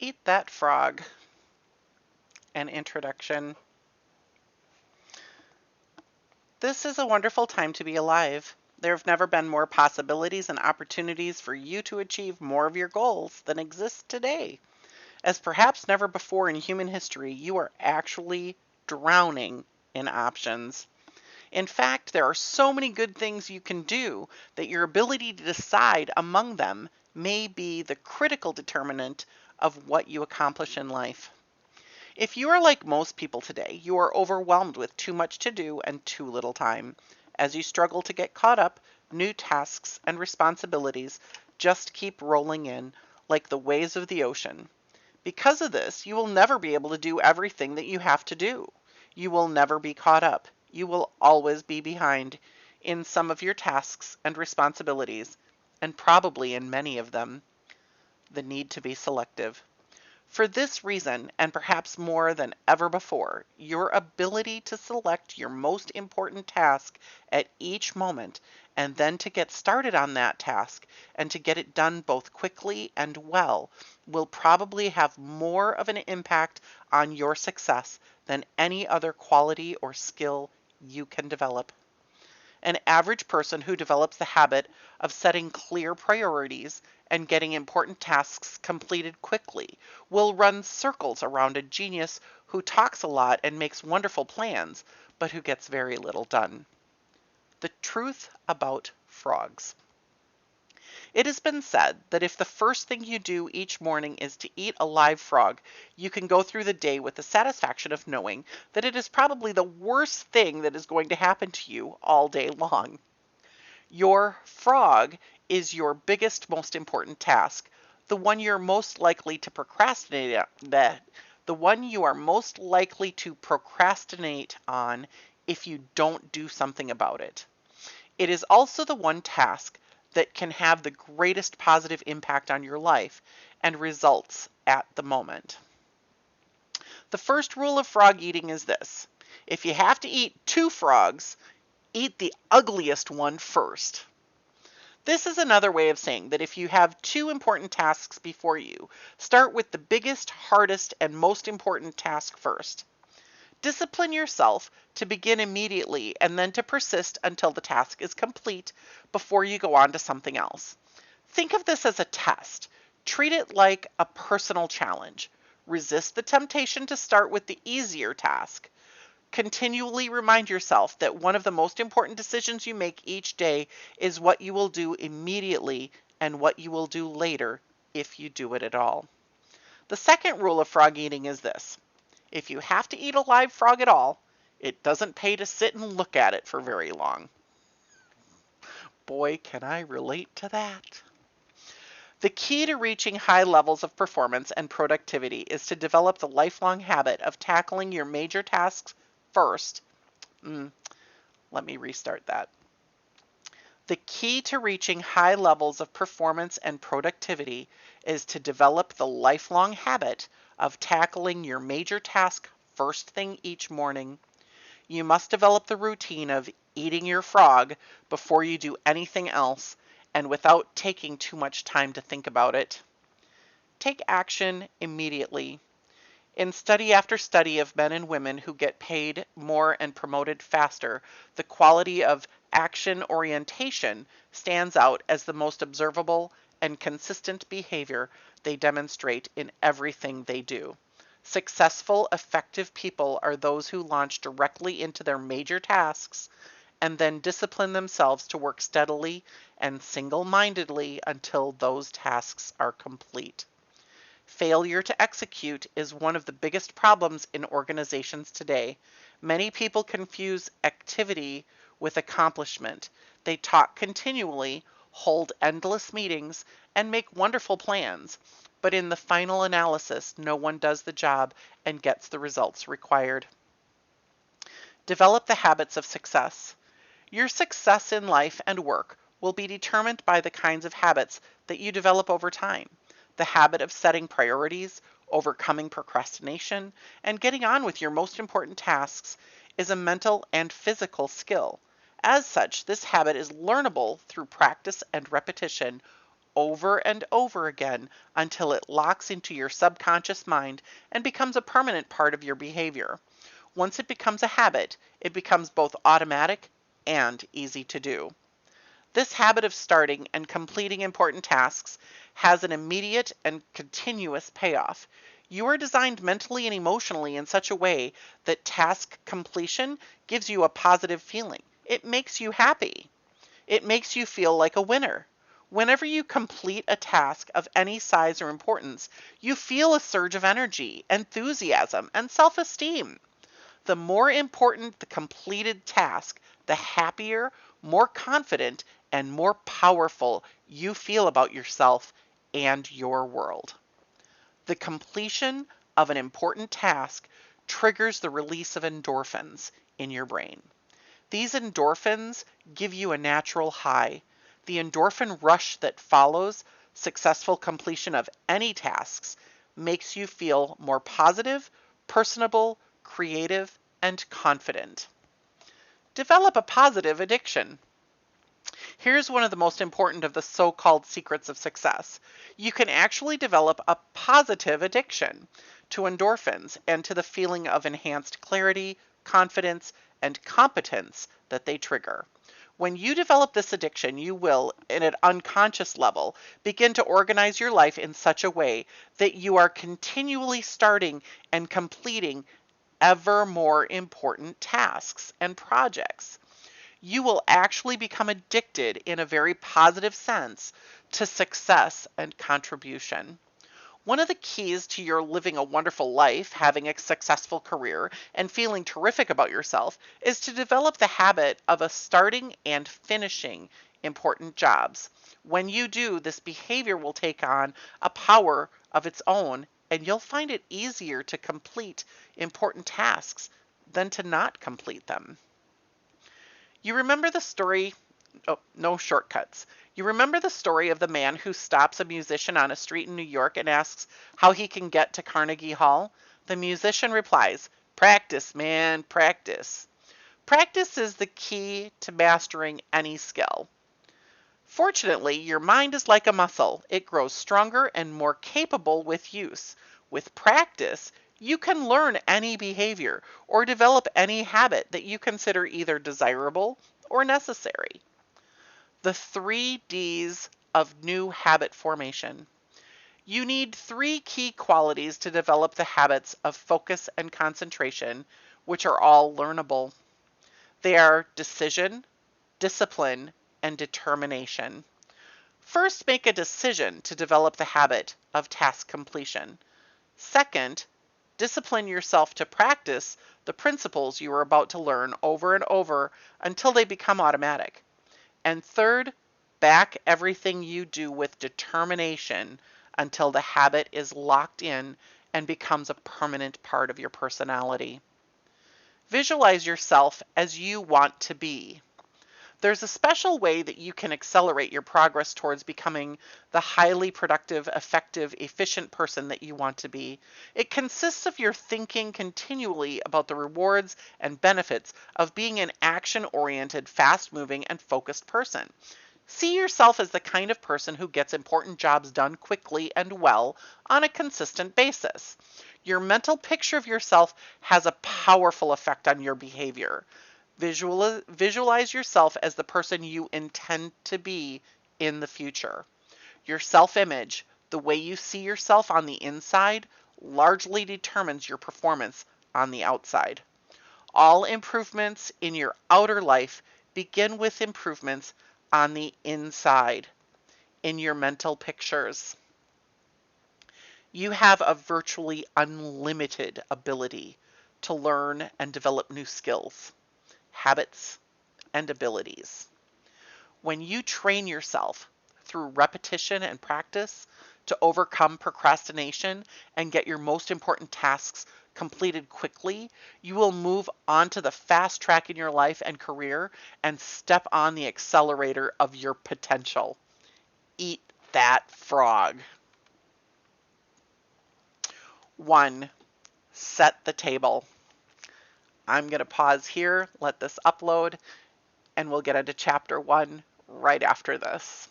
Eat that frog. An introduction. This is a wonderful time to be alive. There have never been more possibilities and opportunities for you to achieve more of your goals than exist today. As perhaps never before in human history, you are actually drowning in options. In fact, there are so many good things you can do that your ability to decide among them may be the critical determinant of what you accomplish in life. If you are like most people today, you are overwhelmed with too much to do and too little time. As you struggle to get caught up, new tasks and responsibilities just keep rolling in like the waves of the ocean. Because of this, you will never be able to do everything that you have to do. You will never be caught up. You will always be behind in some of your tasks and responsibilities, and probably in many of them. The need to be selective. For this reason, and perhaps more than ever before, your ability to select your most important task at each moment and then to get started on that task and to get it done both quickly and well will probably have more of an impact on your success than any other quality or skill you can develop. An average person who develops the habit of setting clear priorities and getting important tasks completed quickly will run circles around a genius who talks a lot and makes wonderful plans, but who gets very little done. The truth about frogs. It has been said that if the first thing you do each morning is to eat a live frog, you can go through the day with the satisfaction of knowing that it is probably the worst thing that is going to happen to you all day long. Your frog is your biggest, most important task, the one you're most likely to procrastinate the one you are most likely to procrastinate on if you don't do something about it. It is also the one task that can have the greatest positive impact on your life and results at the moment. The first rule of frog eating is this: if you have to eat two frogs, eat the ugliest one first. This is another way of saying that if you have two important tasks before you, start with the biggest, hardest, and most important task first. Discipline yourself to begin immediately and then to persist until the task is complete before you go on to something else. Think of this as a test. Treat it like a personal challenge. Resist the temptation to start with the easier task. Continually remind yourself that one of the most important decisions you make each day is what you will do immediately and what you will do later if you do it at all. The second rule of frog eating is this: if you have to eat a live frog at all, it doesn't pay to sit and look at it for very long. Boy, can I relate to that. The key to reaching high levels of performance and productivity is to develop the lifelong habit of tackling your major tasks first. Let me restart that. The key to reaching high levels of performance and productivity is to develop the lifelong habit of tackling your major task first thing each morning. You must develop the routine of eating your frog before you do anything else and without taking too much time to think about it. Take action immediately. In study after study of men and women who get paid more and promoted faster, the quality of action orientation stands out as the most observable and consistent behavior they demonstrate in everything they do. Successful, effective people are those who launch directly into their major tasks and then discipline themselves to work steadily and single-mindedly until those tasks are complete. Failure to execute is one of the biggest problems in organizations today. Many people confuse activity with accomplishment. They talk continually, hold endless meetings, and make wonderful plans. But in the final analysis, no one does the job and gets the results required. Develop the habits of success. Your success in life and work will be determined by the kinds of habits that you develop over time. The habit of setting priorities, overcoming procrastination, and getting on with your most important tasks is a mental and physical skill. As such, this habit is learnable through practice and repetition over and over again until it locks into your subconscious mind and becomes a permanent part of your behavior. Once it becomes a habit, it becomes both automatic and easy to do. This habit of starting and completing important tasks has an immediate and continuous payoff. You are designed mentally and emotionally in such a way that task completion gives you a positive feeling. It makes you happy. It makes you feel like a winner. Whenever you complete a task of any size or importance, you feel a surge of energy, enthusiasm, and self-esteem. The more important the completed task, the happier, more confident, and more powerful you feel about yourself and your world. The completion of an important task triggers the release of endorphins in your brain. These endorphins give you a natural high. The endorphin rush that follows successful completion of any tasks makes you feel more positive, personable, creative, and confident. Develop a positive addiction. Here's one of the most important of the so-called secrets of success. You can actually develop a positive addiction to endorphins and to the feeling of enhanced clarity, confidence, and competence that they trigger. When you develop this addiction, you will, in an unconscious level, begin to organize your life in such a way that you are continually starting and completing ever more important tasks and projects. You will actually become addicted in a very positive sense to success and contribution. One of the keys to your living a wonderful life, having a successful career, and feeling terrific about yourself is to develop the habit of starting and finishing important jobs. When you do, this behavior will take on a power of its own, and you'll find it easier to complete important tasks than to not complete them. You remember the story, oh, no shortcuts. You remember the story of the man who stops a musician on a street in New York and asks how he can get to Carnegie Hall? The musician replies, "Practice, man, practice." Practice is the key to mastering any skill. Fortunately, your mind is like a muscle. It grows stronger and more capable with use. With practice, you can learn any behavior or develop any habit that you consider either desirable or necessary. The 3 Ds of new habit formation. You need 3 key qualities to develop the habits of focus and concentration, which are all learnable. They are decision, discipline, and determination. First, make a decision to develop the habit of task completion. Second, discipline yourself to practice the principles you are about to learn over and over until they become automatic. And third, back everything you do with determination until the habit is locked in and becomes a permanent part of your personality. Visualize yourself as you want to be. There's a special way that you can accelerate your progress towards becoming the highly productive, effective, efficient person that you want to be. It consists of your thinking continually about the rewards and benefits of being an action-oriented, fast-moving, and focused person. See yourself as the kind of person who gets important jobs done quickly and well on a consistent basis. Your mental picture of yourself has a powerful effect on your behavior. Visualize yourself as the person you intend to be in the future. Your self-image, the way you see yourself on the inside, largely determines your performance on the outside. All improvements in your outer life begin with improvements on the inside, in your mental pictures. You have a virtually unlimited ability to learn and develop new skills, habits, and abilities. When you train yourself through repetition and practice to overcome procrastination and get your most important tasks completed quickly, you will move onto the fast track in your life and career and step on the accelerator of your potential. Eat that frog. 1. Set the table. I'm going to pause here, let this upload, and we'll get into chapter 1 right after this.